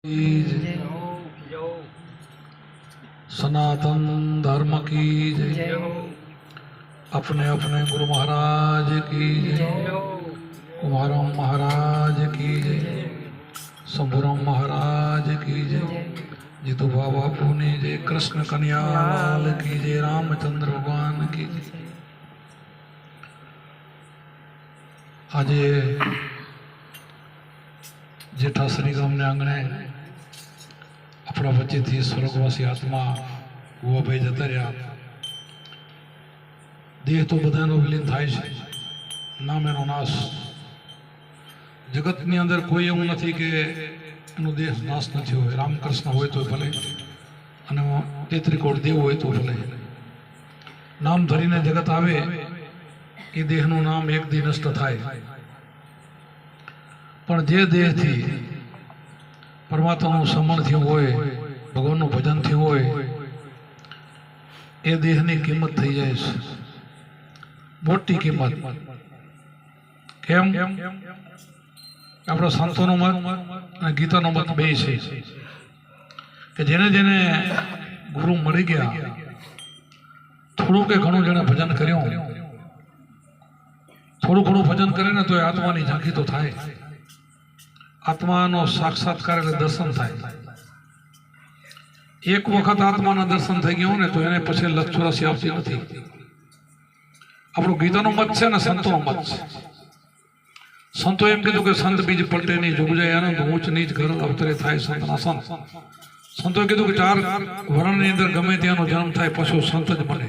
जय। सनातन धर्म की जय। अपने अपने गुरु महाराज की जय। कुमारम महाराज की जय। शंभुराम महाराज की जय। जितु बाबा पुनि जय। कृष्ण कन्या लाल की जय। रामचंद्र भगवान की जय। आज जेठाश्री गामने आंगणे अपना वच्चेथी स्वर्गवासी आत्मा गुवाभाई जता रह्या। देह तो बधानो विलीन थाय छे, नाम एनो नाश। जगतनी अंदर कोई एवुं नथी के एनो देह नाश नथी होय। रामकृष्ण होय तो भले अने 33 कोटी देव होय तो भले, नाम धरीने जगत आवे ए देहनुं नाम एक दी नष्ट थाय। पण जे देह थी परमात्माનું સમણ થયું હોય, ભગવાનનું ભજન થયું હોય, એ દેહની કિંમત થઈ જાય છે, મોટી કિંમત। કેમ? આપણો સંતોનો મત અને ગીતાનો મત બે છે કે જેને જેને ગુરુ મળી ગયા, થોડું કે ઘણું જેને ભજન કર્યું, થોડું ઘણું ભજન કરે ને તો એ આત્માની ઝાંખી તો થાય। आत्मा साक्षात्कार એટલે દર્શન થાય। એક વખત આત્માના દર્શન થઈ ગયું ને તો એને પછી લક્ષ આવતી નથી। આપણો ગીતાનો મત છે ને સંતોનો મત છે। સંતો એમ કીધું કે સંત બીજ પલટે નહીં, જુગ જાય આનંદ, ઊંચ નીચ ઘર અવતરે થાય સંતના સંત। સંતોએ કીધું કે 4 વર્ણની અંદર ગમે ત્યાંનો જન્મ થાય પછી સંત જ બને,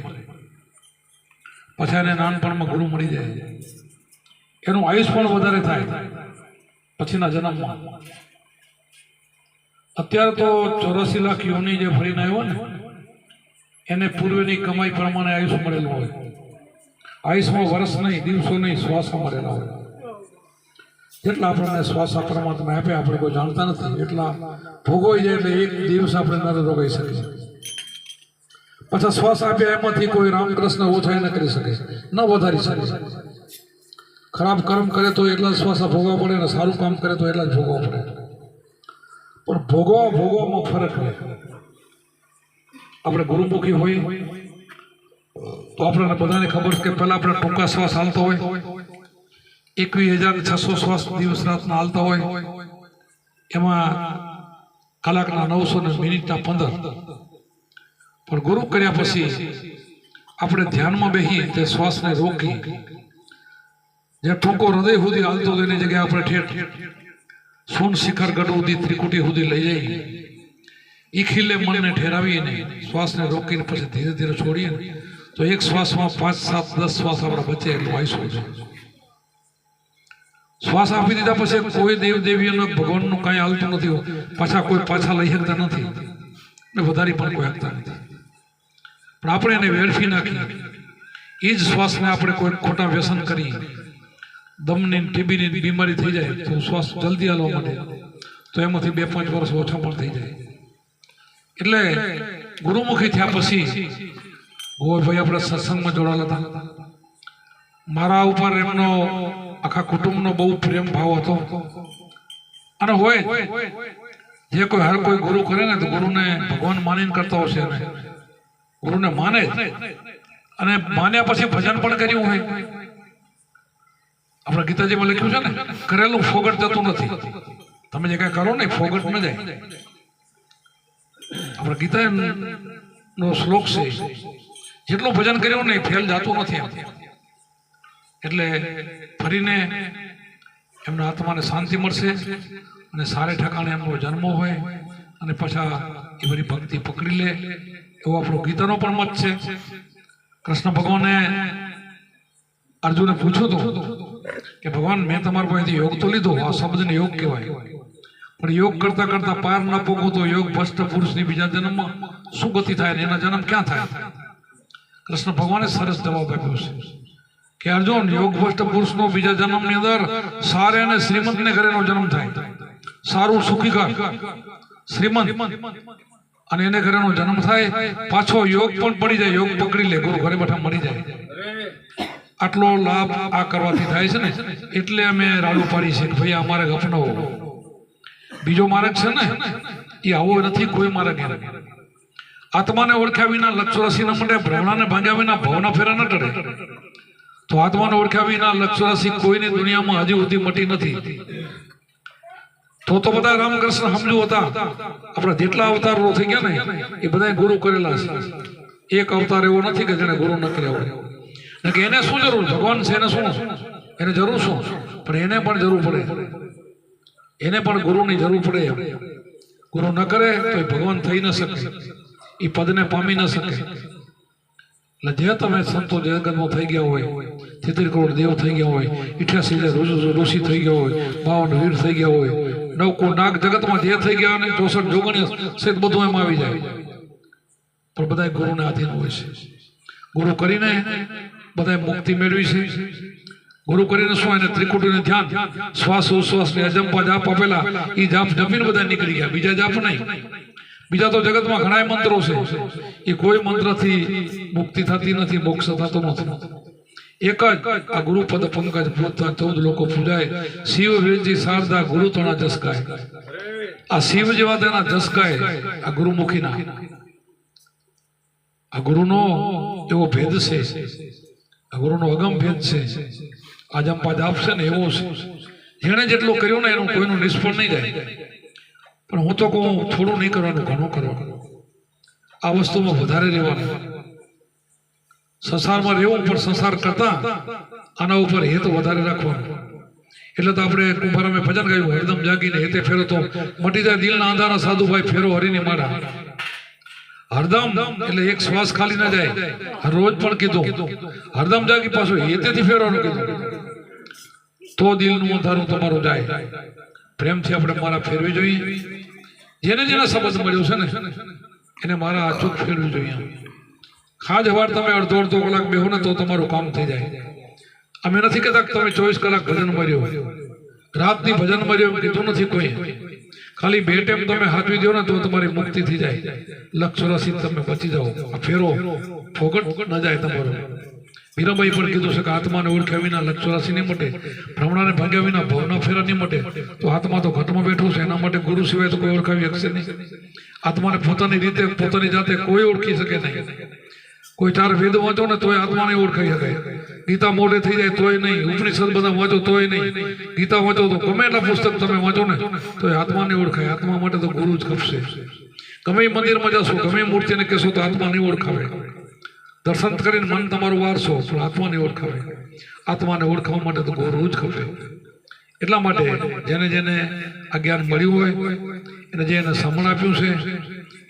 પછી એને નાનપણમાં ગુરુ મળી જાય, એનું આયુષ પણ વધારે થાય પછીના જન્મમાં। અત્યારે તો 84 લાખ યોની જે ફરીને આવ્યો ને એને પૂર્વેની કમાઈ પ્રમાણે આયુષ મળેલું હોય। આયુષમાં વર્ષ નહીં, દિવસો નહીં, શ્વાસ મળેલા હોય। જેટલા આપણને શ્વાસ પરમાત્મા આપે આપણે કોઈ જાણતા નથી, એટલા ભોગવાઈ જાય એટલે એક દિવસ આપણે ન રોકાઈ શકીએ। પાછા શ્વાસ આપ્યા એમાંથી કોઈ રામકૃષ્ણ ઓછા ન કરી શકે, ન વધારી શકે। ખરાબ કર્મ કરે તો એટલા શ્વાસ ભોગવવા પડે ને સારું કામ કરે તો એટલા જ ભોગવવા પડે। પણ ભોગવામાં ફરક રહે। આપણે ગુરુમુખી હોય તો આપણને બધાને ખબર છે કે પહેલા આપણે ટૂંકા શ્વાસ હાલતો હોય, 21,600 શ્વાસ દિવસ રાતના હાલતા હોય, એમાં કલાકના 900 ને મિનિટના 15। પણ ગુરુ કર્યા પછી આપણે ધ્યાનમાં બેસી તે શ્વાસને રોકી જે ટૂંકો હૃદય સુધી હાલતો એની જગ્યાએ આપણે ઠેઠ સોન શિખર ગઢ સુધી ત્રિકુટી સુધી લઈ જઈએ, ઈખીલે મનને ઠેરાવીને શ્વાસને રોકીને પછી ધીરે ધીરે છોડીએ તો એક શ્વાસમાં 5, 7, 10 શ્વાસ આપણા બચે એટલું આયુષ્ય છે। શ્વાસ આપી દીધા પછી કોઈ દેવ દેવીઓને ભગવાનનું કાંઈ હાલતું નથી, પાછા કોઈ પાછા લઈ શકતા નથી ને વધારી પણ કોઈ શકતા નથી। પણ આપણે એને વેડફી નાખીએ, એ જ શ્વાસને આપણે કોઈ ખોટા વ્યસન કરી દમની ટીબીની બીમારી થઈ જાય તો શ્વાસ જલ્દી હાલવા માંડે તો એમાંથી 2-5 વર્ષ ઓછા પણ થઈ જાય। એટલે ગુરુમુખી થયા પછી ગોવિંદભાઈ આપણે સત્સંગમાં જોડાયેલા હતા। મારા ઉપર એમનો આખા કુટુંબનો બહુ પ્રેમ ભાવ હતો અને હોય જે કોઈ હર કોઈ ગુરુ કરે ને તો ગુરુને ભગવાન માનીને કરતા હશે ને ગુરુને માને અને માન્યા પછી ભજન પણ કર્યું હોય। આપણા ગીતાજીમાં લખ્યું છે ને કરેલું ફોગટ જતું નથી। તમે જે કઈ કરો ને ફોગટ ન જાય। આપણા ગીતાનો શ્લોક છે જેટલું ભજન કર્યું ને ફેલ જતું નથી। એટલે ફરીને એમના આત્માને શાંતિ મળશે અને સારે ઠેકાણે એમનો જન્મ હોય અને પાછા એ બધી ભક્તિ પકડી લે એવો આપણો ગીતાનો પણ મત છે। કૃષ્ણ ભગવાને અર્જુને પૂછ્યું હતું કે ભગવાન મેં તમારા પાસેથી યોગ તો લીધો, આ શબ્દને યોગ કહેવાય, પણ યોગ કરતા કરતા પાર ન પોગો તો યોગ ભ્રષ્ટ પુરુષની બીજા જન્મમાં શું ગતિ થાય ને એના જન્મ ક્યાં થાય? કૃષ્ણ ભગવાને સરસ જવાબ આપ્યો છે કે અર્જુન યોગ ભ્રષ્ટ પુરુષનો બીજા જન્મની અંદર સારે અને શ્રીમંતને ઘરેનો જન્મ થાય, સારું સુખી ઘર શ્રીમંત અને એને ઘરેનો જન્મ થાય, પાછો યોગ પણ પડી જાય, યોગ પકડી લે, ગુરુ ઘરે બેઠા મરી જાય। આટલો લાભ આ કરવાથી થાય છે ને એટલે અમે રાડું પાડી છે કે ભાઈ અમારે અપનાવો। બીજો માર્ગ છે ને એ આવો નથી કોઈ માર્ગ એનો. આત્માને ઓળખ્યા વિના લક્ષરાશિ ન મળે, ભ્રમણાને ભાંગ્યા વિના ભવના ફેરા ન ટળે. તો આત્માને ઓળખ્યા વિના લક્ષરાશિ કોઈની દુનિયામાં હજી સુધી મટી નથી. તો બધા રામકૃષ્ણ સમજુ હતા. આપણા જેટલા અવતારો થઈ ગયા ને એ બધા ગુરુ કરેલા છે. એક અવતાર એવો નથી કે જેને ગુરુ ન કર્યા હોય. કે એને શું જરૂર, ભગવાન છે એને શું, એને જરૂર શું, પણ એને પણ જરૂર પડે, એને પણ ગુરુની જરૂર પડે. ગુરુ ન કરે તો એ ભગવાન થઈ ન શકે, એ પદને પામી ન શકે. એટલે જે તમે સંતો જગતમાં થઈ ગયા હોય, 73 કરોડ દેવ થઈ ગયા હોય, 88 ઋષિ થઈ ગયા હોય, 52 વીર થઈ ગયા હોય, 9 કરોડ નાગ જગતમાં જે થઈ ગયા ને 64 જોગણી સહિત બધું એમ આવી જાય. પણ બધા ગુરુને આધીન હોય છે. ગુરુ કરીને બધા મુક્તિ મેળવી છે. ગુરુ કરીને શું, એને ત્રિકુટીનું ધ્યાન, શ્વાસ ઉશ્વાસ ને અજંપા જાપ આપેલા, એ જાપ જમીને બધા નીકળી ગયા. બીજા જાપ નહીં. બીજા તો જગતમાં ઘણા મંત્રો છે, એ કોઈ મંત્રથી મુક્તિ થતી નથી, મોક્ષ થતો નથી. એક જ આ ગુરુપદ પંકજ પૂજતા 14 લોકો પૂજાય. શિવ વીરજી શારદા ગુરુ તણા જસકાય. આ શિવ જેવા તેના જસકાય આ ગુરુમુખીના. આ ગુરુનો એવો ભેદ છે, આ ગુરુનો અગમ ભેદ છે. આ જંપા જાપ છે ને એવો છે, જેણે જેટલું કર્યું ને એનું કોઈનું નિષ્ફળ નહીં જાય. પણ હું તો કહું થોડું નહીં કરવાનું, ઘણું કરવાનું. આ વસ્તુમાં વધારે રહેવાનું. સંસારમાં રહેવું પણ સંસાર કરતા આના ઉપર હેત વધારે રાખવાનું. એટલે તો આપણે કુંભારામે ભજન ગાયું, હરદમ જાગીને હેતે ફેરો તો મટી જાય દિલના આંધારા સાધુભાઈ ફેરો હરીની મારા. હરદમ એટલે એક શ્વાસ ખાલી ના જાય. રોજ પણ કીધું હરદમ જાગી, પાછું હેતેથી ફેરવાનું કીધું, તો દિલનું અંધારું તમારું જાય. પ્રેમથી આપણે મારા ફેરવી જોઈએ. જેને જેને શબ્દ મળ્યો છે ને એને મારા અચૂક ફેરવી જોઈએ. ખાજ હવાર તમે અડધો કલાક બેહો ને તો તમારું કામ થઈ જાય. અમે નથી કહેતા કે તમે 24 કલાક ભજન મળ્યો, રાતની ભજન મળ્યો એમ કીધું નથી કોઈ. ખાલી 2 ટાઈમ તમે હાથવી દો ને તો તમારી મુક્તિ થઈ જાય. લક્ષરાશિ તમે બચી જાઓ. ફેરો ફોગટ ન જાય તમારો. મીરાબાઈ પણ કીધું છે કે આત્માને ઓળખ્યા વિના લક્ષરાશિ નહીં મટે, ભ્રમણાને ભાગ્યા વિના ભવના ફેરા નહીં મટે. તો આત્મા તો ઘટમાં બેઠો છે, એના માટે ગુરુ સિવાય તો કોઈ ઓળખાવી શકશે નહીં. આત્માને પોતાની રીતે પોતાની જાતે કોઈ ઓળખી શકે નહીં. કોઈ 4 વેદ વાંચો ને તોય આત્માને ઓળખાઈ શકાય. ગીતા મોઢે થઈ જાય તોય નહીં, ઉપનિષદ બધા વાંચો તોય નહીં. ગીતા વાંચો તો ગમે એટલા પુસ્તક તમે વાંચો ને તોય આત્માને ઓળખાય. આત્મા માટે તો ગુરુ જ ખપશે. ગમે મંદિરમાં જશો, ગમે મૂર્તિને કહેશો તો આત્મા નહીં ઓળખાવે. દર્શન કરીને મન તમારું વારશો પણ આત્માને ઓળખાવે. આત્માને ઓળખાવા માટે તો ગુરુ જ ખપે. એટલા માટે જેને જેને આ જ્ઞાન મળ્યું હોય, એને જે એને સમણ આપ્યું છે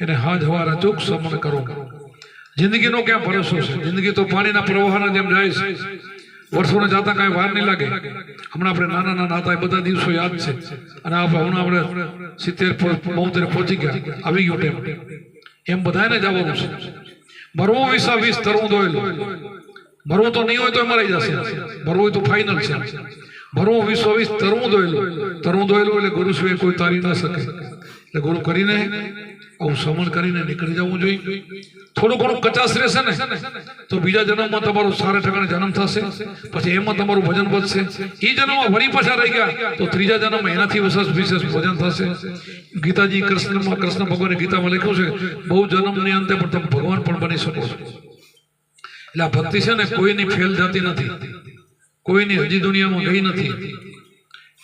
એને હાજ હવાર અચૂક સમણ કરો. જિંદગીનો ક્યાં ભરોસો છે? જિંદગી તો પાણીના પ્રવાહના જેમ જાય છે. વર્ષોને જતા કાંઈ વાર નહીં લાગે. હમણાં આપણે નાના હતા એ બધા દિવસો યાદ છે. અને હમણાં આપણે 70-72 પહોંચી ગયા, આવી ગયો ટાઈમ. એમ બધાને જવાનું છે. મરવું 20 તરવું દોયેલું. મરવું તો નહીં હોય તો મરાઈ જશે. મરવું હોય તો ફાઇનલ છે. મરવું 20 તરવું દોયેલું. તરવું દોયેલું એટલે ગુરુ સિવાય કોઈ તારી ન શકે. એટલે ગુરુ કરીને આવું સમણ કરીને નીકળી જવું જોઈએ. થોડું ઘણું કચાશ રહેશે ને તો બીજા જન્મમાં તમારો સારા ઠેકાણે જન્મ થશે. પછી એમાં તમારું ભજન વધશે. એ જન્મમાં વળી પાછા રહી ગયા તો ત્રીજા જન્મમાં એનાથી વિશેષ ભજન થશે. ગીતાજી કૃષ્ણ ભગવાને ગીતામાં લખ્યું છે, બહુ જન્મની અંતે પણ તમે ભગવાન પણ બની શકો છો. એટલે આ ભક્તિ છે ને કોઈની ફેલ જતી નથી, કોઈની હજી દુનિયામાં ગઈ નથી.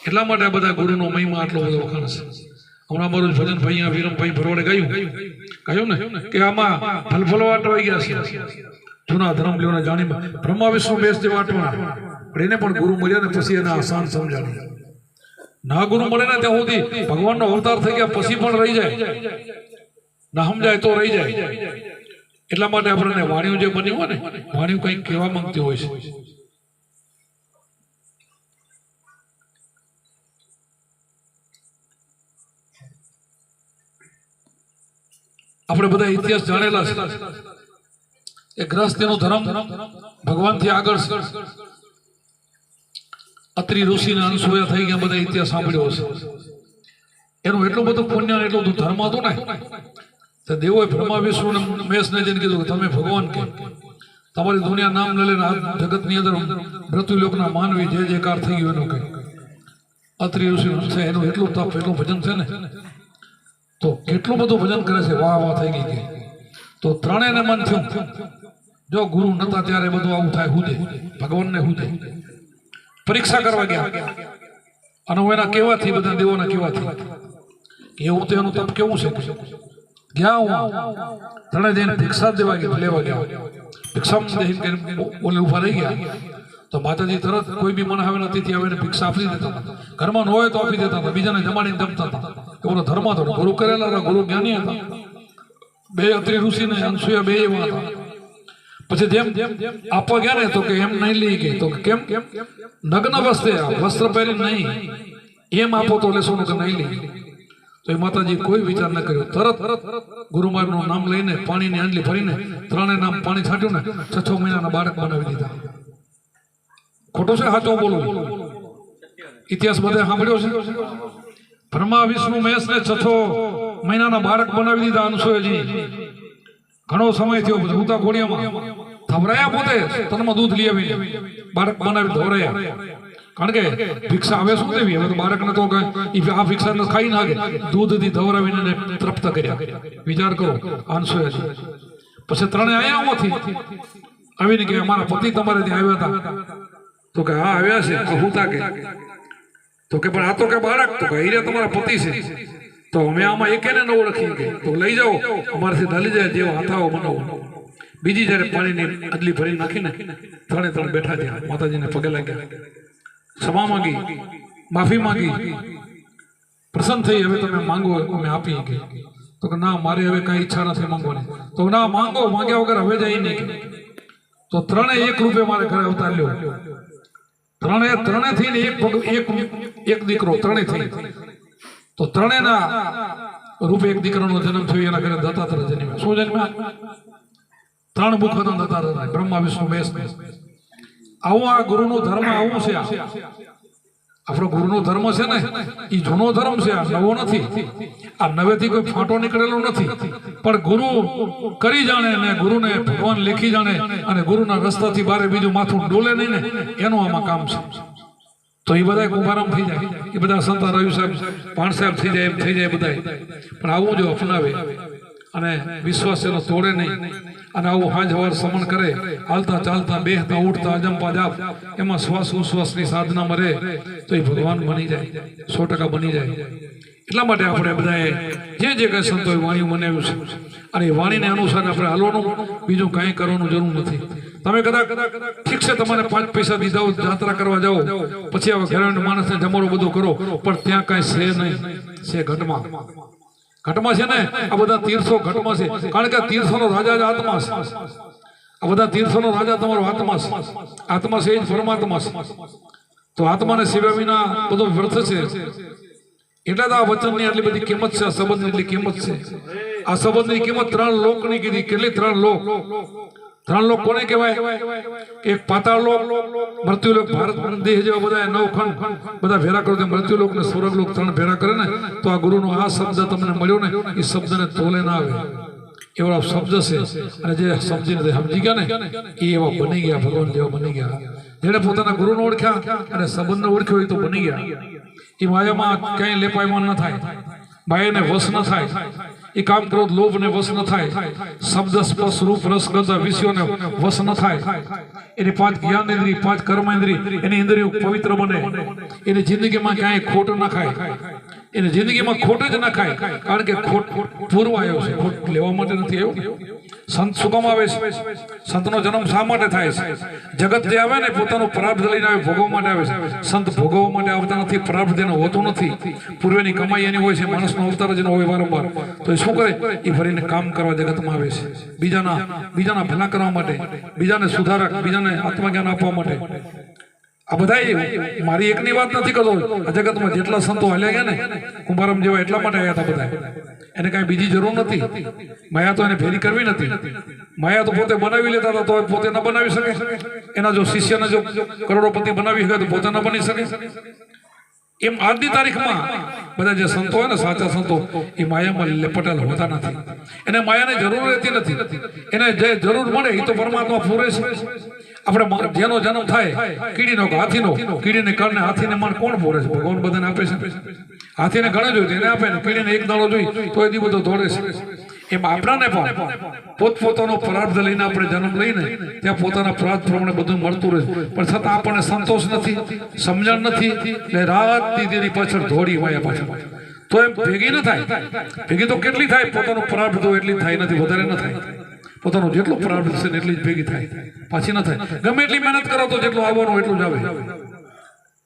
એટલા માટે આ બધા ગુરુનો મહિમા આટલો બધો વખાણ છે. હમણાં મારું ભજન ભાઈ વિરમભાઈ ભરવાડે ગાયું ને કે આમાં ફલફલવાટ આવી ગયા છે. જૂના ધર્મલીઓને જાણી બ્રહ્મા વિષ્ણુ બેસ જે વાટવાના, પણ એને પણ ગુરુ મળ્યા ને પછી એને આસાન સમજાવી. ના ગુરુ મળે ને ત્યાં સુધી ભગવાનનો અવતાર થઈ ગયા પછી પણ રહી જાય, ના સમજાય તો રહી જાય. એટલા માટે આપણને વાણીઓ જે બની હોય ને, વાણીઓ કંઈક કહેવા માંગતી હોય છે. આપણે બધા ઇતિહાસ જાણેલા છે. એ ગ્રસ્તનો ધર્મ ભગવાનથી આગળ છે. અત્રિ ઋષિના અનસૂયા થઈ ગયા, બધા ઇતિહાસ સાંભળ્યો હશે. એનું એટલું બધું પુણ્ય એટલું બધું ધર્મ હતું ને, તો દેવોએ બ્રહ્મા વિષ્ણુ મેષને જઈને કીધું કે તમે ભગવાન કે તમારી દુનિયા નામ લઈને જગતની અંદર મૃત્યુલોકના માનવી જે કાર થઈ ગયું એનું કહે. અત્રિ ઋષિ છે એનું એટલું તપ એટલું ભજન છે ને તો કેટલું બધું ભજન કરે છે વાહ વાહ થઈ ગઈ તો ત્રણેયને મન થયું જો ગુરુ નતા ત્યારે બધું આવું થાય હુજે ભગવાનને હુજે પરીક્ષા કરવા ગયા અને હું એના કેવાથી બધા દેવોના કેવાથી એવું તો એનું તપ કેવું છે ગયા હું ત્રણે જઈને ભિક્ષા દેવા ગયા લેવા ગયા ભિક્ષા ઓલે ઉભા રહી ગયા તો માતાજી તરત કોઈ બી મને આવે નથી આવે ભિક્ષા આપી દેતા હતા ઘરમાં ન હોય તો આપી દેતા હતા બીજાને જમાડીને જમતા હતા એનો ધર્મ હતો ગુરુ કરેલા હતા ગુરુ જ્ઞાની હતા બે અત્રિ ઋષિ ને અનસુયા બે એવા હતા પછી જેમ આપવા ગયા ને તો કે એમ નહીં લઈ ગઈ તો કેમ નગ્ન વસ્ત્ર પહેરી નહીં એમ આપો તો લેશો કે નહીં લઈ તો એ માતાજી કોઈ વિચાર ન કર્યો તરત ગુરુમારનું નામ લઈને પાણીની આંડલી ભરીને ત્રણે નામ પાણી છાંટ્યું ને 6 મહિનાના બાળક બનાવી દીધા ખોટું છે સાચું બોલું ઇતિહાસ બધે સાંભળ્યો છે બ્રહ્મા વિષ્ણુ મહેશ ને 6 મહિનાના બાળક બનાવી દીધા અનસુયાજી ઘણો સમય થયો ઉતા ઘોડિયામાં ધવરાયા પોતે તનમાં દૂધ લઈ આવી બાળક બનાવી ધવરાયા કારણ કે ભિક્ષા આવે શું દેવી હવે તો બાળકને તો આ ભિક્ષા ખાઈ નાખે દૂધથી ધવરાવીને તૃપ્ત કર્યા વિચાર કરો અનસુયાજી પછી ત્રણે આયા આમાંથી આવીને કે અમારા પતિ તમારે ત્યાં આવ્યા હતા તો કે હા આવ્યા છે હું તા કે તો કે પણ આ તો કે બાળક તો કે હીરે તમારા પતિ છે તો અમે આમાં એકેને ન ઓળખી કે તો લઈ જાઓ અમારાથી ઢલી જાય જેવો હાથાઓ બનાવો બીજી જ્યારે પાણીની અદલી ભરી નાખીને ત્રણે બેઠા થયા માતાજીને પગે લાગ્યા ક્ષમા માંગી માફી માંગી પ્રસન્ન થઈ હવે તમે માંગો અમે આપી કે તો કે ના મારે હવે કઈ ઈચ્છા નથી માંગવાની તો ના માંગો માંગ્યા વગર હવે જાય નહીં તો ત્રણે એક રૂપે મારે ઘરે અવતાર લ્યો ત્રણે થઈને એક દીકરો ત્રણે થઈ તો ત્રણેના રૂપે એક દીકરાનો જન્મ થયો એના ઘરે દત્તાત્રેય જન્મ્યા શું જન્મ્યા 3 મુખ હતા દત્તાત્રેય બ્રહ્મા વિષ્ણુ મહેશ આવું આ ગુરુનો ધર્મ આવું છે આપણો ગુરુનો ધર્મ છે ને એ જૂનો ધર્મ છે આ નવો નથી આ નવેથી કોઈ ફાંટો નીકળેલો નથી પણ ગુરુ કરી જાણે ને ગુરુને ભગવાન લેખી જાણે અને ગુરુના રસ્તાથી બારે બીજું માથું ડોલે નહીં ને એનું આમાં કામ છે તો એ બધા કુંભારામ થઈ જાય એ બધા સંતા રવિ સાહેબ પાણ સાહેબ થઈ જાય એમ થઈ જાય બધા પણ આવું જો અપનાવે અને વિશ્વાસ એનો તોડે નહીં અને આવું હાંજ હવાર સમણ કરે હાલતા ચાલતા બેહતા ઉઠતા અજંપા જાપ એમાં શ્વાસ ઉશ્વાસની સાધના મરે તો એ ભગવાન બની જાય 100% બની જાય એટલા માટે આપણે બધાએ જે કઈ સંતોએ વાણી બનાવ્યું છે અને એ વાણીને અનુસાર આપણે હાલવાનું બીજું કાંઈ કરવાનું જરૂર નથી તમે કદાચ ઠીક છે તમારે 5 પૈસા દીધા હોય યાત્રા કરવા જાઓ પછી હવે ઘરે માણસને જમણું બધું કરો પણ ત્યાં કાંઈ છે નહીં છે ઘટમાં છે ને આ બધા તીર્થો ઘટમાં છે કારણ કે તીર્થોનો રાજા જ આત્મા છે આ બધા તીર્થોનો રાજા તમારો આત્મા છે આત્મા છે એ જ પરમાત્મા છે તો આત્માને સિવાય વિના બધો વ્યર્થ છે એટલે તો આ વચનની આટલી બધી કિંમત છે આ સંબંધની એટલી કિંમત છે આ સંબંધની કિંમત 3 લોકની કીધી કેટલી 3 લોક 3 લોક કોને કહેવાય એક પાતાળ લોક મૃત્યુલોક ભારત દેહ જેવા બધા 9 ખંડ બધા ભેરા કરો મૃત્યુલોક ને સ્વર્ગલોક 3 ભેરા કરે ને તો આ ગુરુનો આ શબ્દ તમને મળ્યો ને એ શબ્દને તોલે ના આવે એવો શબ્દ છે અને જે સમજીને સમજી ગયા ને એ એવા બની ગયા ભગવાન જેવા બની ગયા જેને પોતાના ગુરુને ઓળખ્યા અને સંબંધને ઓળખ્યો એ તો બની ગયા એ માયામાં ક્યાંય લેપાયમાન ન થાય માયાને વશ ન થાય એ કામ ક્રોધ લોભ ને વશ ન થાય શબ્દ સ્પર્શ રૂપ રસ ગંધ વિષયોને વશ ન થાય એની 5 જ્ઞાન ઇન્દ્રિય 5 કર્મ ઇન્દ્રિય એની ઇન્દ્રિયો પવિત્ર બને એની જિંદગીમાં ક્યાંય ખોટ ન ખાય એની જિંદગીમાં ખોટ જ ન ખાય કારણ કે ખોટ પૂર્વ આવ્યો છે ખોટ લેવા માટે નથી આવ્યો સંત શું કામ આવે છે સંતનો જન્મ શા માટે થાય છે જગત જે આવે ને પોતાનું પ્રાપ્ત લઈને આવે ભોગવવા માટે આવે છે સંત ભોગવવા માટે આવતા નથી પ્રાપ્ત એનો હોતું નથી પૂર્વેની કમાઈ એની હોય છે માણસનો અવતાર જ હોય વારંવાર તો એ શું કરે એ ફરીને કામ કરવા જગતમાં આવે છે બીજાના ભલા કરવા માટે બીજાને સુધારક બીજાને આત્મજ્ઞાન આપવા માટે આ બધા મારી એકની વાત નથી કરતો આ જગતમાં જેટલા સંતો હાલ્યા ગયા ને કુંભારામ જેવા એટલા માટે આવ્યા હતા બધા એને કાંઈ બીજી જરૂર નથી માયા તો એને ફેરી કરવી નથી માયા તો પોતે બનાવી લેતા હતા તો પોતે ન બનાવી શકે એના જો શિષ્યને જો કરોડોપતિ બનાવી શકે તો પોતે ન બની શકે એમ આજની તારીખમાં બધા જે સંતો હોય ને સાચા સંતો એ માયામાં લપટેલા હોતા નથી એને માયાની જરૂર રહેતી નથી એને જે જરૂર મળે એ તો પરમાત્મા પૂરે છે આપણે જેનો જન્મ થાય કીડીનો કે હાથીનો, કીડીને કારણે હાથીને મન કોણ પોરે છે? ભગવાન બધાને આપે છે. હાથીને ઘણે જોયું એને આપે ને, કીડીને એક દાડો જોઈ તો એ બધો દોડે છે. એમ આપણાને પણ પોતપોતાનો પ્રાર્થ લઈને આપણે જન્મ લઈને ત્યાં પોતાના પ્રાર્થ પ્રમાણે બધું મળતું રહે, પણ છતાં આપણને સંતોષ નથી, સમજણ નથી, એટલે રાત દીદી પાછળ દોડી હોય પાછળ. તો એમ ભેગી ન થાય. ભેગી તો કેટલી થાય? પોતાનો પ્રાર્થ તો એટલી થાય નથી, વધારે ન થાય. પોતાનો જેટલો પ્રાર્થ છે એટલી જ ભેગી થાય, પાછી ન થાય. ગમે એટલી મહેનત કરો તો જેટલું આવવાનું એટલું જ આવે.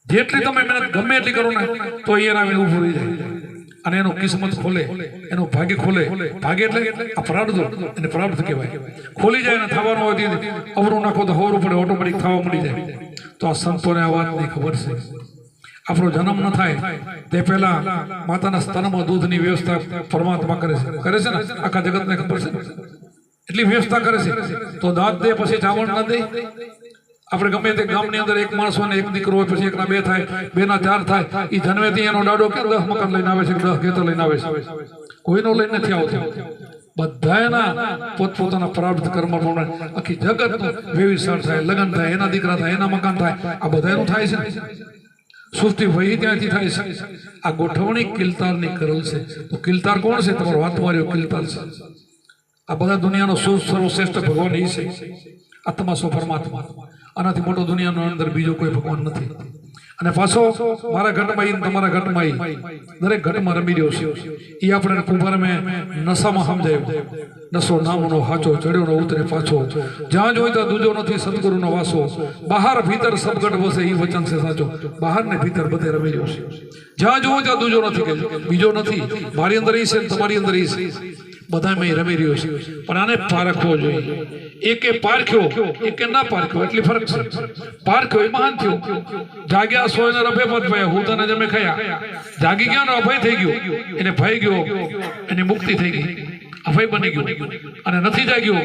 જેટલી તમે મહેનત ગમે એટલી કરો ને તો એના ઊભું રહી જાય અને એનો કિસ્મત ખોલે, એનો ભાગ્ય ખોલે. ભાગ્ય એટલે આ પ્રાર્થ, એને પ્રાર્થ કહેવાય. ખોલી જાય ને થવાનું હોય અવરું નાખો તો હવરું પડે, ઓટોમેટિક થવા મળી જાય. તો આ સંતોને આ વાતની ખબર છે. આપણો જન્મ ન થાય તે પહેલા માતાના સ્તનમાં દૂધની વ્યવસ્થા પરમાત્મા કરે છે ને, આખા જગતને ખબર છે. એટલી વ્યવસ્થા કરે છે તો દાંત દે પછી ચાવણ ના દે. આપણે ગમે તે ગામની અંદર એક માણસો ને એક દીકરો હોય, પછી એકના 2 થાય, 2 ના 4 થાય. એ જન્મેથી એનો દાડો કે 10 મકાન લઈને આવે છે, 10 ખેતર લઈને આવે છે. કોઈનો લઈને નથી આવતો. બધાના પોતપોતાના પ્રાર્થ કર્મ પ્રમાણે આખી જગતનું વ્યવસાય થાય, લગ્ન થાય, એના દીકરા થાય, એના મકાન થાય. આ બધાનું થાય છે. સૃષ્ટિ વહી ત્યાંથી થાય છે. આ ગોઠવણી કિલતારની કરેલ છે. તો કિલતાર કોણ છે? તમારો હાથમાં કિલતાર છે. આ બધા દુનિયાનો સર્વશ્રેષ્ઠ ભગવાન એ છે. આત્મા સો પરમાત્મા. આનાથી મોટો દુનિયાનો અંદર બીજો કોઈ ભગવાન નથી. અને પાછો મારા ઘટમાં તમારા ઘટમાં દરેક ઘટમાં રમી રહ્યો છે. એ આપણે કુંભાર મેં નશામાં સમજાયું. નશો નામનો હાચો, ચડ્યો ન ઉતરે પાછો. જ્યાં જોઈ ત્યાં દૂજો નથી, સદગુરુનો વાસો. બહાર ભીતર સબગઢ વસે, એ વચન છે સાચો. બહાર ને ભીતર બધે રમી રહ્યો છે. જ્યાં જોવો ત્યાં દૂજો નથી, કે બીજો નથી. મારી અંદર એ છે, તમારી અંદર એ છે. બધા મેં રમી રહ્યો છે. પણ આને પારખવો જોઈએ. એકે પારખ્યો, એકે ના પારખ્યો, એટલી ફરક છે. પારખ્યો એ મહાન થયો. જાગ્યા સોયને રભે પદ ભયા, હું તને જમે ખયા. જાગી ગયો ને અભય થઈ ગયો, એને ભય ગયો, એની મુક્તિ થઈ ગઈ, અભય બની ગયો. અને નથી જાગ્યો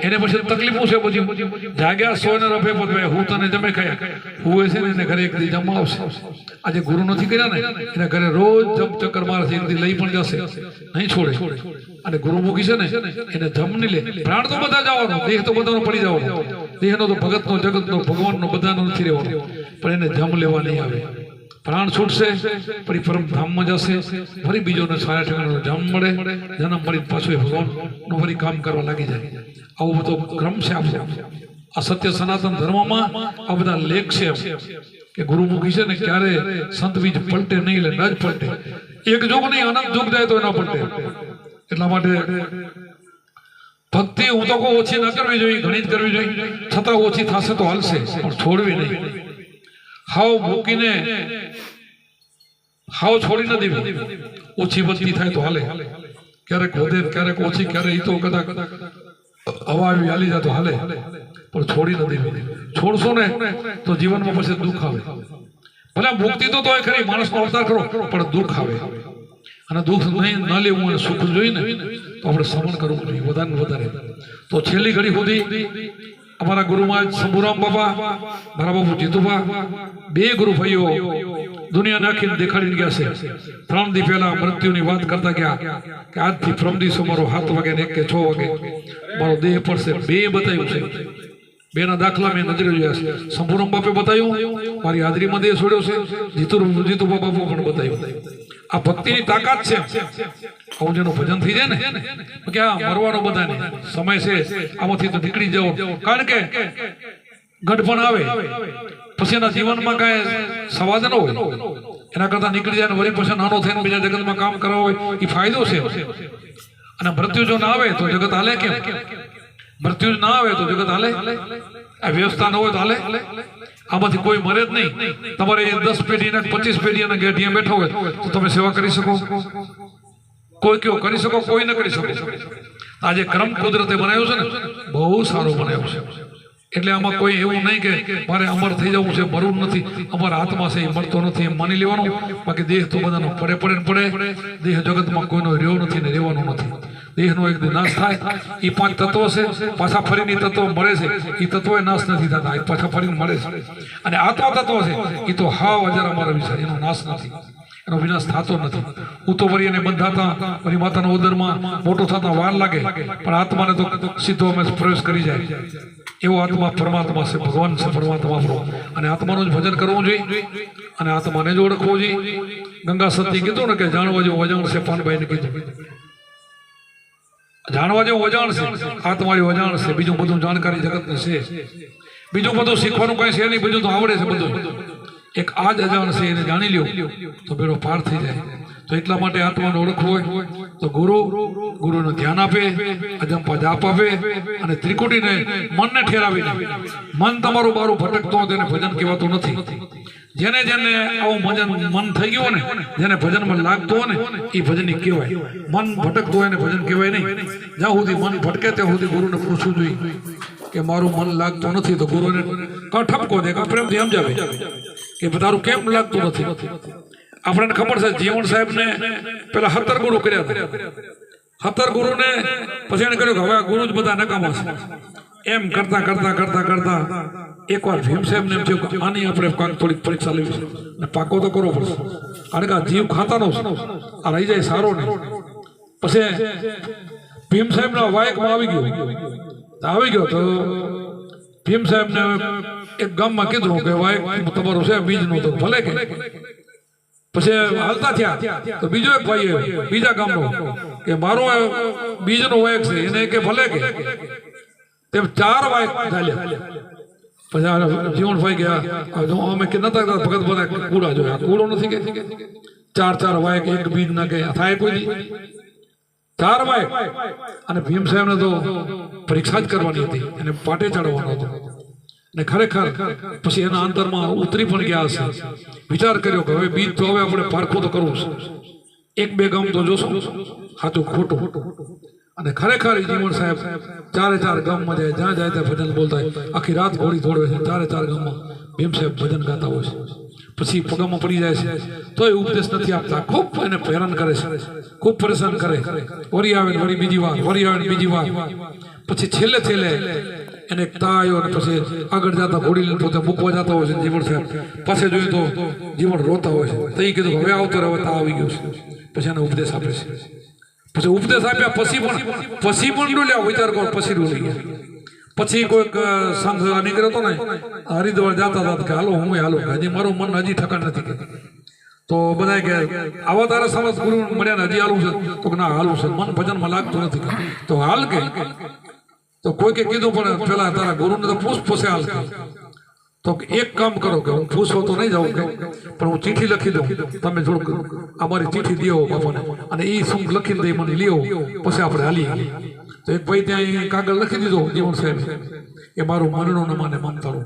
એને પછી તકલીફો છે. પછી જાગ્યા સોયને રભે પદ ભયા, હું તને જમે ખયા. હું છે ને એને ઘરે એક દી જમવા આવશે. આજે ગુરુ નથી કર્યા ને, એના ઘરે રોજ જપ ચક્કર મારશે. એક દી લઈ પણ જશે, નહીં છોડે. અને ગુરુ મૂકી છે ને એને જમની લે. પ્રાણ તો બધા જવાનો, દેહ તો બધાનો પડી જવાનો. દેહનો તો ભગતનો, જગતનો, ભગવાનનો બધાનો નથી રહેવાનો. પણ એને જમ લેવા નહીં આવે. પ્રાણ છૂટશે ફરી પરમ ધામમાં જશે, ફરી બીજોને સારા ઠેકાણાનો જમ મળે, જન્મ મળી પાછું એ ભગવાનનું ફરી કામ કરવા લાગી જાય. આવો બધો ક્રમ છે આપણો. આ સત્ય સનાતન ધર્મમાં આ બધા લેખ છે કે ગુરુમુખી છે ને ક્યારે સંત બીજ પલટે નહીં, લે ન જ પલટે. એક જોગ નહીં, અનંત જોગ જાય તો એના પલટે. એટલા માટે ભક્તિ હું તો કહું ઓછી ન કરવી જોઈએ, ઘણી જ કરવી જોઈએ. છતાં ઓછી થશે તો હાલશે, પણ છોડવી નહીં. હાવ મૂકીને હાવ છોડી ન દેવી. ઓછી વધતી થાય તો હાલે, ક્યારેક વધે, ક્યારેક ઓછી, ક્યારેક તો કદાચ હવા આવી હાલી જાય તો હાલે, પણ છોડી ન દેવી. છોડશો ને તો જીવનમાં પછી દુઃખ આવે. ભલે મુક્તિ તો તોય ખરી, માણસનો અવતાર કરો, પણ દુઃખ આવે. અને દુઃખ નહીં ન લેવું અને સુખ જોઈને તો આપણે શ્રવણ કરવું જોઈએ વધારે ને વધારે. તો છેલ્લી ઘડી સુધી અમારા ગુરુમાં શંભુરામ બાપા, મારા બાપુ જીતુબા, 2 ગુરુ ભાઈઓ દુનિયા નાખીને દેખાડીને ગયા છે. 3 દી પહેલા મૃત્યુની વાત કરતા ગયા કે આજથી પ્રમ દિવસો મારો 7 વાગે ને 1 કે 6 વાગે મારો દેહ પડશે. 2 બતાવ્યું છે. 2 ના દાખલા મેં નજરે જોયા છે. શંભુરામ બાપે બતાવ્યું, મારી હાજરીમાં દેહ છોડ્યો છે. જીતુબા બાપુ પણ બતાવ્યું. આ ભક્તિની તાકાત છે. આવું જેનું ભજન થઈ જાય ને કે આ મરવાનો બધાને સમય છે, આમાંથી તો નીકળી જાઓ. કારણ કે ગઢપણ આવે પછી એના જીવનમાં કાંઈ સવાદ ન હોય. એના કરતા નીકળી જાય ને વળી પછી નાનો થઈને બીજા જગતમાં કામ કરવા હોય એ ફાયદો છે. અને મૃત્યુ જો ના આવે તો જગત હાલે કેમ? મૃત્યુ ના આવે તો જગત હાલે? આ વ્યવસ્થા ન હોય તો હાલે? આમાંથી કોઈ મરે જ નહીં. તમારે 10 પેઢીના 25 પેઢીના ગેઢિયા બેઠો હોય તો તમે સેવા કરી શકો? કોઈ કયો કરી શકો, કોઈ ન કરી શકો. આજે ક્રમ કુદરતે બનાવ્યો છે ને, બહુ સારો બનાવ્યો છે. એટલે આમાં કોઈ એવું નહીં કે મારે અમર થઈ જવું છે, મરવું નથી. અમારા હાથમાં છે, એ મળતો નથી એમ માની લેવાનું. બાકી દેહ તો બધાનો પડે પડે ને પડે. દેહ જગતમાં કોઈનો રહ્યો નથી ને રહેવાનો નથી. દેહનો એક નાશ થાય. એ 5 તત્વો છે, પાછા ફરીને તત્વો મળે છે. એ તત્વો નાશ નથી થતા, એ પાછા ફરીને મળે છે. અને આત્મા તત્વ છે એ તો હાવ હજાર અમારા વિચાર, એનો નાશ નથી, એનો વિનાશ થતો નથી. હું તો વળી એને બંધાતા વળી માતાના ઉદરમાં મોટો થતા વાર લાગે, પણ આત્માને તો સીધો અમે પ્રવેશ કરી જાય. એવો આત્મા પરમાત્મા છે, ભગવાન છે પરમાત્મા આપણો. અને આત્માનું જ ભજન કરવું જોઈએ અને આત્માને જ ઓળખવું જોઈએ. ગંગા સતી કીધું ને કે જાણવા જેવું અજાણ છે, પાનભાઈને કીધું જાણવા જેવું અજાણ છે, આત્મા જેવું અજાણ છે. બીજું બધું જાણકારી જગતને છે, બીજું બધું શીખવાનું કઈ છે નહીં, બીજું તો આવડે છે બધું. એક આ જ અજાણ છે, એને જાણી લ્યો તો બેડો પાર થઈ જાય. તો એટલા માટે આત્માને ઓળખવું હોય તો ગુરુનું ધ્યાન આપે, અજંપા જાપ આપે અને ત્રિકુટીને મનને ઠેરાવીને, મન તમારું બારું ભટકતો હોય તેને ભજન કહેવાતું નથી. જેને જેને આવું મન થઈ ગયું ને, જેને ભજનમાં લાગતું હોય ને એ ભજની કહેવાય. મન ભટકતું હોય ને ભજન કહેવાય નહીં. જ્યાં સુધી મન ભટકે ત્યાં સુધી ગુરુને પૂછવું જોઈએ કે મારું મન લાગતું નથી. તો ગુરુને ઠપકો દે, પ્રેમથી સમજાવે કે તારું કેમ લાગતું નથી. આપણને ખબર છે જીવણ સાહેબ ને પેલા 17 ગુરુ કર્યા હતા. 17 ગુરુને પછી એને કહ્યું કે હવે ગુરુ જ બધા નકામા છે. એમ કરતા કરતા કરતા કરતા એકવાર ભીમ સાહેબ ને એમ થયું કે આની આપણે થોડીક પરીક્ષા લેવી છે ને પાકો તો કરવો પડશે, કારણ કે આ જીવ ખાતાનો છે, આ રહી જાય સારો નહીં. પછી ભીમ સાહેબ ના વાયકમાં આવી ગયો તો ભીમ સાહેબ ને એક ગામમાં કીધું કે વાયક તમારું છે બીજનું, તો ભલે કે. પછી હાલતા થયા તો બીજો એક ભાઈ બીજા ગામનો કે મારો બીજનો વાયક છે, એને કે ભલે કે. તેમ 4 વાયક ચાલ્યા. પછી જીવણભાઈ ગયા અમે કે નતા ભગત બધા કૂડા જોયા, કૂડો નથી કે 4 વાયક એક બીજ ના કે થાય કોઈ નહીં. 4 વાયક અને ભીમ સાહેબ ને તો પરીક્ષા જ કરવાની હતી, એને પાટે ચડવાનો હતો. ને ખરેખર પછી એના અંતરમાં ઉતરી પણ ગયા હશે. વિચાર કર્યો કે હવે બીજ તો હવે આપણે પારખું તો કરવું છે, 1-2 ગામ તો જોશું સાચું ખોટું. અને ખરેખર જીવણ સાહેબ 4 ગામમાં જાય, જ્યાં જાય ત્યાં ભજન બોલતા હોય. આખી રાત ઘોડી દોડવે છે, 4 ગામમાં ભીમ સાહેબ ભજન ગાતા હોય છે. પછી પગામાં પડી જાય છે તોય ઉપદેશ નથી આપતા, ખૂબ એને હેરાન કરે છે, ખૂબ પરેશાન કરે. વળી આવે વળી બીજી વાર, વળી આવે બીજી વાર. પછી છેલ્લે એને એક તા આવ્યો અને પછી આગળ જતા ઘોડી પોતે મૂકવા જતા હોય છે જીવણ સાહેબ. પાસે જોઈએ તો જીવણ રોતા હોય છે. તો એ કીધું હવે આવતો રહે, તા આવી ગયો છે. પછી એને ઉપદેશ આપે છે. પછી ઉપદેશ આપ્યા પછી પણ ડોલ્યા. વિચાર કરો, પછી ડોલી ગયા. પછી કોઈક સંઘ નીકળ્યો હતો ને, હરિદ્વાર જતા હતા કે હાલો હું હાલો, હજી મારું મન હજી ઠકાણ નથી. તો બધા કે આવા તારા સમજ ગુરુ મળ્યા ને હજી હાલું છે? તો ના હાલું છે, મન ભજનમાં લાગતું નથી. તો હાલ કે તો કોઈકે કીધું પણ પેલા તારા ગુરુને તો પૂછે હાલ કે. તો એક કામ કરો કે હું પૂછવો તો નહીં જાઉં પણ હું ચીઠી લખી દઉં, તમે થોડુંક અમારી ચીઠી દેવો બાપાને અને એ શું લખીને દઈ મને લેવો, પછી આપણે હાલી. તો એક ભાઈ ત્યાં કાગળ લખી દીધો જીવણ સાહેબ કે મારું મનનું ન માને મન તારું.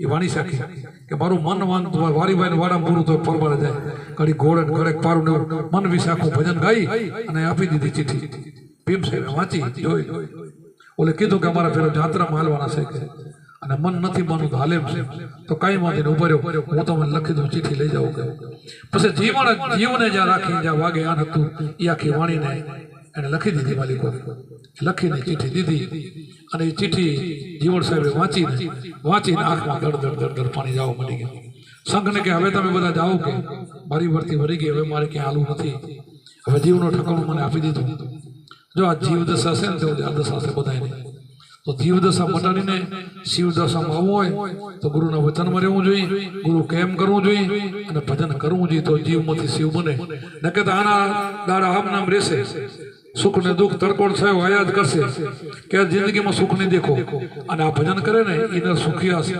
એ વાણી શાખી કે મારું મન વારીભાઈ વાડામાં પૂરું તો પરબાર જાય. ઘડી ઘોડે ઘડે પારું ને મન વિશે આખું ભજન ગાઈ અને આપી દીધી ચીઠી. ભીમ સાહેબ વાંચી જોઈ. ઓલે કીધું કે અમારા પેલો જાત્રામાં હાલવાના છે અને મન નથી માનું તો હાલે છે. તો કઈ માંથી ઉભો રહ્યો, હું તમને લખી દઉં, ચીઠી લઈ જાઉં. પછી જીવને જ્યાં રાખી જ્યાં વાગે આન હતું એ આખી વાણીને એને લખી દીધી. માલિકો લખીને ચીઠી દીધી અને એ ચીઠી જીવણ સાહેબે વાંચીને આંખમાં દડ પાણી જવા મળી ગયું. સંઘને કે હવે તમે બધા જાઓ કે મારી વર્તી ભરી ગઈ, હવે મારે ક્યાં હાલવું નથી, હવે જીવનો ઠકાણું મને આપી દીધું. જો આ જીવ દશા છે ને તો આ દશા છે બધાની. તો જીવ દશા મટાડીને શિવ દશામાં આવવું હોય તો ગુરુના વચનમાં રહેવું જોઈએ, ગુરુ કેમ કરવું જોઈએ અને ભજન કરવું જોઈએ. તો જીવમાંથી શિવ બને. ન કે આના દાડા આમ નામ રહેશે, સુખ ને દુઃખ તડકોડ થયો આયા જ કરશે કે જિંદગીમાં સુખ નહીં દેખો. અને આ ભજન કરે ને એને સુખિયા છે.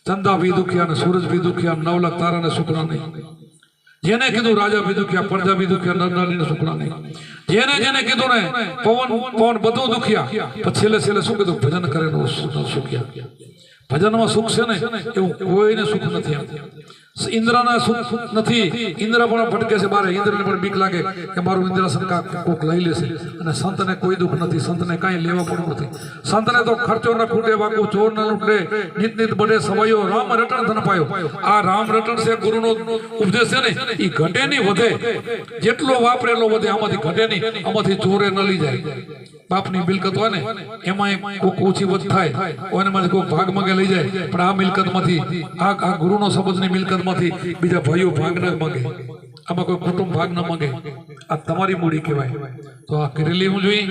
ચંદા ભી દુખિયા ને સૂરજ ભી દુખિયા, 9 લાખ તારા ને સુખના નહીં. જેને કીધું રાજા ભી દુખિયા, પ્રજા ભી દુખિયા, નરનારી ને સુખના નહીં. જેને કીધું ને પવન બધું દુખિયા, પછી છેલ્લે શું કીધું? ભજન કરે સુખિયા. ભજનમાં સુખ છે ને એવું કોઈને સુખ નથી. ઇન્દ્રના સુખ નથી. ઇન્દ્ર પણ ભટકે છે બારે. ઇન્દ્રને પણ બીક લાગે કે મારું ઇન્દ્રાસન કોક લઈ લેશે. અને સંતને કોઈ દુઃખ નથી, સંતને કાંઈ લેવા પણ નથી. સંતને તો ખર્ચો ન ખૂટે, વાકુ ચોર ન લૂટે, નિત બડે સવાયો, રામ રટણ ધન પાયો. આ રામ રટણ છે ગુરુનો ઉપદેશ છે ને, એ ઘટે નહીં વધે. જેટલો વાપરેલો વધે, આમાંથી ઘટે નહીં, આમાંથી ચોરે ન લઈ જાય. બાપની મિલકત હોય ને એમાં કોઈક ઓછી વધ થાય, એનામાંથી કોઈ ભાગ માંગે લઈ જાય. પણ આ મિલકતમાંથી, આ ગુરુનો સંબંધની મિલકતમાંથી બીજા ભાઈઓ ભાગ ન માંગે. આમાં કોઈ કુટુંબ ભાગ ન માંગે, આ તમારી મૂડી કહેવાય. તો આ કરી લેવું જોઈએ.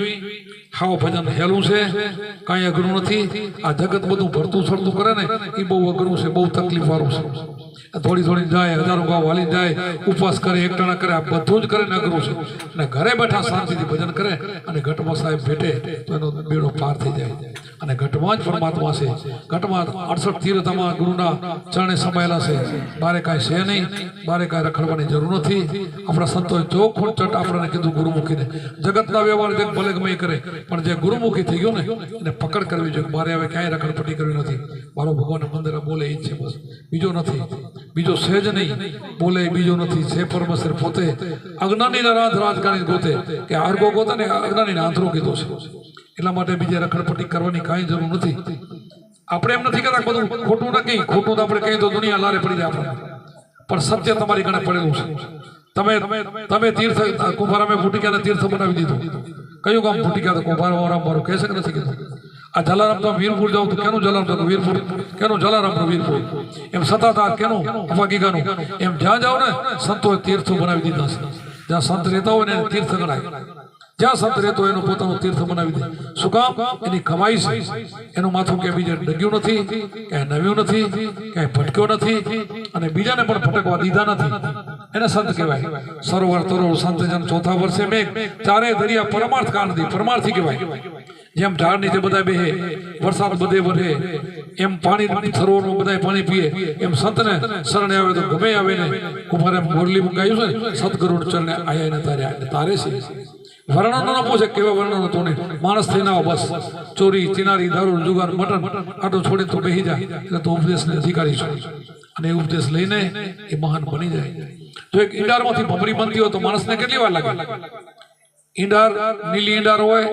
હાવ ભજન હેલું છે, કાંઈ અઘરું નથી. આ જગત બધું ભરતું છડતું કરે ને એ બહુ અઘરું છે, બહુ તકલીફ વાળું છે. થોડી થોડી જાય, હજારો ગાવ હાલી જાય, ઉપવાસ કરે, એકટાણા કરે, આ બધું જ કરે ને અઘરું છે. અને ઘરે બેઠા શાંતિથી ભજન કરે અને ઘટમાં સાહેબ ભેટે તો એનો બેડો પાર થઈ જાય. અને ઘટમાં જ પરમાત્મા છે. ઘટમાં 68 તીર્થમાં ગુરુના ચરણે સમાયેલા છે. બારે કાંઈ છે નહીં, બારે કાંઈ રખડવાની જરૂર નથી. આપણા સંતોએ ચોખ્ખું ચટ આપણને કીધું ગુરુમુખીને. જગતના વ્યવહાર જે ભલે ગમે કરે, પણ જે ગુરુમુખી થઈ ગયો ને એને પકડ કરવી જોઈએ. મારે હવે ક્યાંય રખડપટ્ટી કરવી નથી. મારો ભગવાન મંદિર બોલે એ જ છે, બસ બીજો નથી. બીજો સહેજ નહીં બોલે, બીજો નથી. છે પરમેશ્વર પોતે. અજ્ઞાનીના રાજકારણી ગોતે કે આર્ગો ગોતે ને અજ્ઞાનીને આંતરો કીધો છે. એટલા માટે બીજે રખડપટ્ટી કરવાની કાંઈ જરૂર નથી. આપણે એમ નથી કહેતા બધું ખોટું નથી. ખોટું તો આપણે કહીએ તો દુનિયા લારે પડી જાય આપણને, પણ સત્ય તમારી ગણે પડેલું છે. તમે તીર્થ કુંભારામે ફૂટિકાને તીર્થ બનાવી દીધું. કયું ગામ ફૂટિકા? કુંભારા મારું કહેશે કે નથી કીધું? આ જલારામ તો વીરપુર જાવ તો કેનું જલારામ તો વીરપુર, કેનું જલારામ તો વીરપુર. એમ સતાધાર કેનું અફાગીગાનું. એમ જ્યાં જાઓ ને સંતોએ તીર્થો બનાવી દીધા છે. જ્યાં સંત રહેતા હોય ને તીર્થ ગણાય. જ્યાં સંત રહેતો એનું પોતાનું તીર્થ બનાવી દે. શું કામ? એની કમાઈ છે. એનું માથું ક્યાંય બીજે ડગ્યું નથી, ક્યાંય નવ્યું નથી, ક્યાંય ભટક્યો નથી, અને બીજાને પણ ભટકવા દીધા નથી. એને સંત કહેવાય. સરોવર તરોવર સંત જન ચોથા વર્ષે મેઘ, ચારે દરિયા પરમાર્થ કાંડી, પરમાર્થી કહેવાય. જેમ ઝાડ નીચે બધા બેહે, વરસાદ બધે વરે, એમ પાણી સરોવરનું બધા પાણી પીએ, એમ સંતને શરણે આવે તો ગમે આવે ને. કુમારે મોરલી ગાયું છે ને, સતગુરુ ચરણે આયા ને તારે છે. વર્ણનો ન પૂછે કેવા વર્ણનો તો નહીં. માણસ થઈને આવો બસ. ચોરી, ચિનારી, દારૂ, જુગાર, મટન આટલું છોડી તો બેસી જાય એટલે તો ઉપદેશને અધિકારી છે. અને એ ઉપદેશ લઈને એ મહાન બની જાય. જો એક ઈંડારમાંથી ભમરી બનતી હોય તો માણસને કેટલી વાર લાગે? ઈંડાર, નીલી ઈંડાર હોય,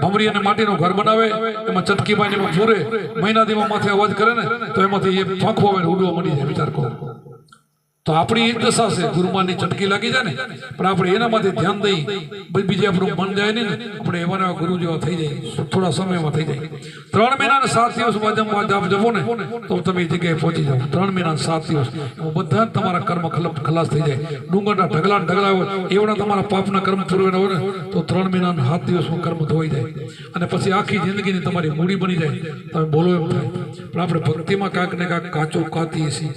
ભમરી અને માટીનું ઘર બનાવે, એમાં ચટકી બાંધીને એમાં પૂરે, મહિના દીમાં માથે અવાજ કરે ને તો એમાંથી એ પાંખો આવે ને ઉડવા મળી જાય. વિચાર કરો. તો આપણી એક દશા છે. ગુરુમાની ચટકી લાગી જાય ને, પણ આપણે એનામાંથી ધ્યાન દઈ બીજે આપણું મન જાય ને, આપણે એવા ગુરુ જેવા થઈ જાય. થોડા સમયમાં થઈ જાય. 3 મહિના અને 7 દિવસ જાપ જપો ને તો તમે એ જગ્યાએ પહોંચી જાઓ. 3 મહિના અને 7 દિવસ બધા જ તમારા કર્મ ખલાસ થઈ જાય. ડુંગરના ઢગલા હોય એવડા તમારા પાપના કર્મ પૂરવાના હોય ને તો 3 મહિના અને 7 દિવસમાં કર્મ ધોઈ જાય. અને પછી આખી જિંદગીની તમારી મૂડી બની જાય. તમે બોલો એમ થાય. પણ આપણે ભક્તિમાં કાંક ને કાંક કાચો કાતીએ છીએ,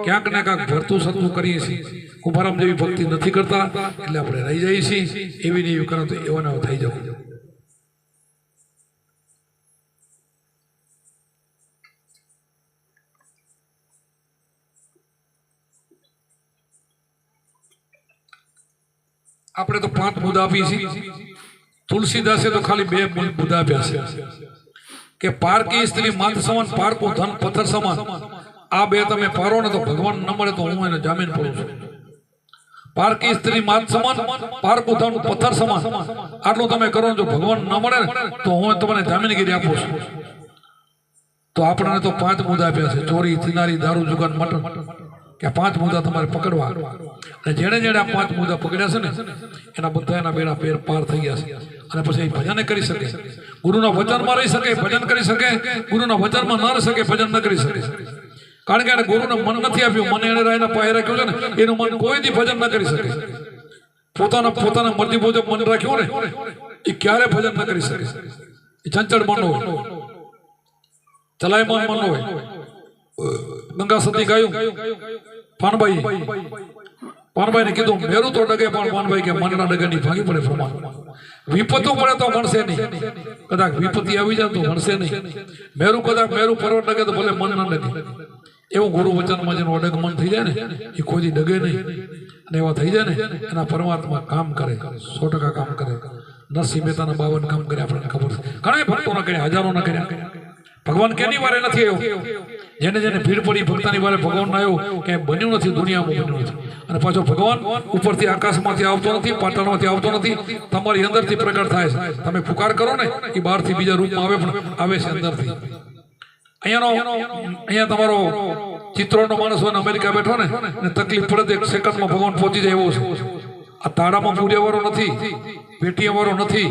ક્યાંક ને કાંક ભરતું કરીએ છીએ. કુંભારામ જેવી ભક્તિ નથી કરતા એટલે આપણે રહી જઈએ છીએ. એવી ને એવી કરો તો એવાના થઈ જાવ. આપણે તો 5 મુદ્દા આપીએ છીએ. તુલસીદાસે તો ખાલી 2 મુદ્દા આપ્યા છે કે પારકી સ્ત્રી માત સમાન, પારકું ધન પથ્થર સમાન. આ 2 તમે પારો ને તો ભગવાન ન મળે તો હું એને જામીન પડું છું. પારકી સ્ત્રી માત સમાન, પારકું ધન પથ્થર સમાન. આટલું તમે કરો જો ભગવાન ન મળે તો હું તમને જામીનગીરી આપું છું. તો આપણને તો 5 મુદ્દા આપ્યા છે. ચોરી, ચિનારી, દારૂ, જુગાર, મટન. કે 5 મુદ્દા તમારે પકડવા. અને જેણે આ 5 મુદ્દા પકડ્યા છે ને એના બધા એના બેડા પેર પાર થઈ ગયા છે. અને પછી ભજન કરી શકે, ગુરુના વચનમાં રહી શકે, ભજન કરી શકે. ગુરુના વચનમાં ન રહી શકે, ભજન ન કરી શકે. કારણ કે એને ગુરુને મન નથી આપ્યું. મને એને રાયના પાય રાખ્યું છે ને એનું મન કોઈ દી ભજન ન કરી શકે. પોતાના મરજી મુજબ મન રાખ્યું ને એ ક્યારે ભજન ન કરી શકે. એ ચંચળ મન હોય, ચલાયમાન મન હોય. ગંગા સતી ગાયું પાનભાઈ ને કીધું મેરું તો ડગે, પણ પાનભાઈ કે મનના ડગરની ભાંગી પડે પ્રમાણ. વિપતો પડે તો મળશે નહીં. કદાચ વિપત્તિ આવી જાય તો મળશે નહીં. મેરું કદાચ મેરું પર્વત ડગે તો ભલે મન ના ડગે. એવું ગુરુ વચનમાં જેનું અડગ મન થઈ જાય ને એ કોઈ ડગે નહીં. અને એવા થઈ જાય ને એના પરમાત્મા કામ કરે, 100% કામ કરે. નરસિંહ મહેતાના 52 કામ કર્યા આપણને ખબર છે. ઘણા ભક્તો ના કર્યા, હજારો ના કર્યા. ભગવાન કેની વારે નથી આવ્યો? જેને ભીડ પડી ભક્તાની વારે ભગવાન ના આવ્યો ક્યાંય બન્યું નથી, દુનિયામાં બન્યું નથી. અને પાછો ભગવાન ઉપરથી આકાશમાંથી આવતો નથી, પાતાળમાંથી આવતો નથી, તમારી અંદરથી પ્રગટ થાય છે. તમે પુકાર કરો ને એ બહારથી બીજા રૂપમાં આવે, પણ આવે છે અંદરથી. અહીંયા તમારો ચિત્રોનો માણસ હોય ને અમેરિકા બેઠો ને તકલીફ પડે તો 1 સેકન્ડમાં ભગવાન પહોંચી જાય એવો છે. આ તાળામાં પૂર્યા વાળો નથી, પેટીયા વાળો નથી.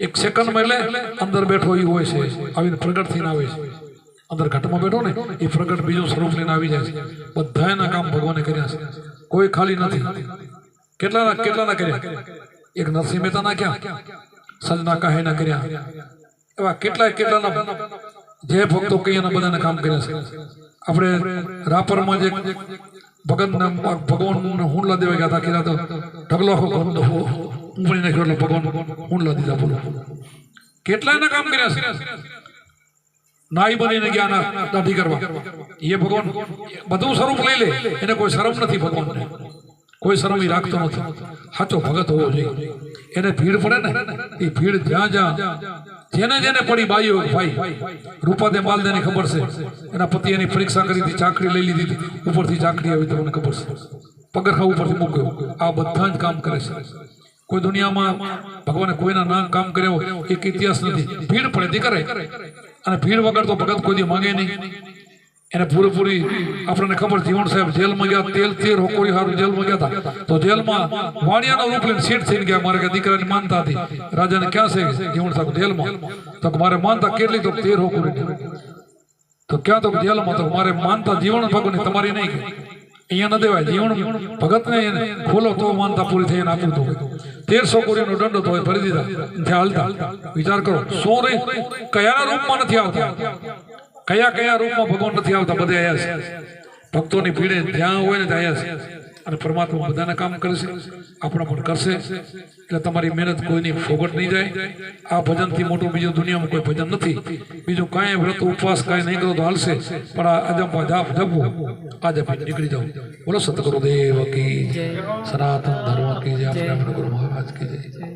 1 સેકન્ડમાં એટલે અંદર બેઠો એ હોય છે, આવીને પ્રગટ થઈને આવે છે. અંદર ઘટમાં બેઠો ને એ પ્રગટ બીજું સ્વરૂપ લઈને આવી જાય છે. બધા એના કામ ભગવાને કર્યા છે. કોઈ ખાલી નથી. કેટલાના કર્યા? એક નરસિંહ મહેતાના ક્યાં, સજના કાહેના કર્યા. એવા કેટલાના જે ભક્તો કહીએ બધાને કામ કર્યા છે. આપણે રાપરમાં જે ભગવાન હુંડલા દેવા ગયા હતા, કીધા તો ઢગલો ઉંમળી નાખ્યો એટલે ભગવાન હુંડલા દીધા. બોલો કેટલાના કામ કર્યા છે. નાઈ બનીને ગયા દાઢી કરવા, એ ભગવાન બધું સ્વરૂપ લઈ લે, એને કોઈ શરમ નથી. ભગવાનને કોઈ શરમ રાખતો નથી. સાચો ભગત હોવો જોઈએ. એને ભીડ પડે ને, એ ભીડ જ્યાં જેને પડી બાઈઓ ભાઈ રૂપાદે માલદેને ખબર છે, એના પતિ એની પરીક્ષા કરી હતી, ચાકરી લઈ લીધી હતી, ઉપરથી ચાકરી આવી તમને ખબર છે, પગરખા ઉપરથી મૂક્યો. આ બધા જ કામ કરે છે. કોઈ દુનિયામાં ભગવાને કોઈના નામ કામ કર્યો એક ઇતિહાસ નથી. ભીડ પડે તે કરે, અને ભીડ વગર તો ભગત કોઈ દી માંગે નહીં. એને પૂરેપૂરી આપણને ખબર. જીવણ સાહેબ જેલમાં ગયા, 13 હોકોરી હારું જેલમાં ગયા હતા, તો જેલમાં વાણિયાનો રૂપ લઈને સીટ થઈને ગયા. મારે કે દીકરાની માનતા હતી. રાજાને ક્યાં છે જીવણ સાહેબ? જેલમાં. તો મારે માનતા કેટલી? તો 13 હોકોરી. તો ક્યાં? તો જેલમાં. તો મારે માનતા જીવણ ભગવાન તમારી નહીં, અહીંયા ન દેવાય. જીવણ ભગતને ખોલો તો માનતા પૂરી થઈ. આપ્યું તો 1300 કોરીનો દંડો તો ભરી દીધા. ત્યાં હાલતા વિચાર કરો. કયાના રૂપમાં નથી આવતા? કયા રૂપમાં ભગવાન નથી આવતા? બધે આવ્યા છે. ભક્તોની ભીડે જ્યાં હોય ને ત્યાં આવ્યા છે. અને પરમાત્મા બધાને કામ કરે છે, આપણા પણ કરશે. એટલે તમારી મહેનત કોઈની ફોગટ નહીં જાય. આ ભજનથી મોટું બીજું દુનિયામાં કોઈ ભજન નથી. બીજું કાંઈ વ્રત ઉપવાસ કાંઈ નહીં કરો તો હાલશે, પણ આ અજંપા જાપ જપવું આજે નીકળી જાવ. બોલો સતગુરુદેવ કી જય, સનાતન ધર્મ કી જય, આપણે ગુરુ મહારાજ કી જય.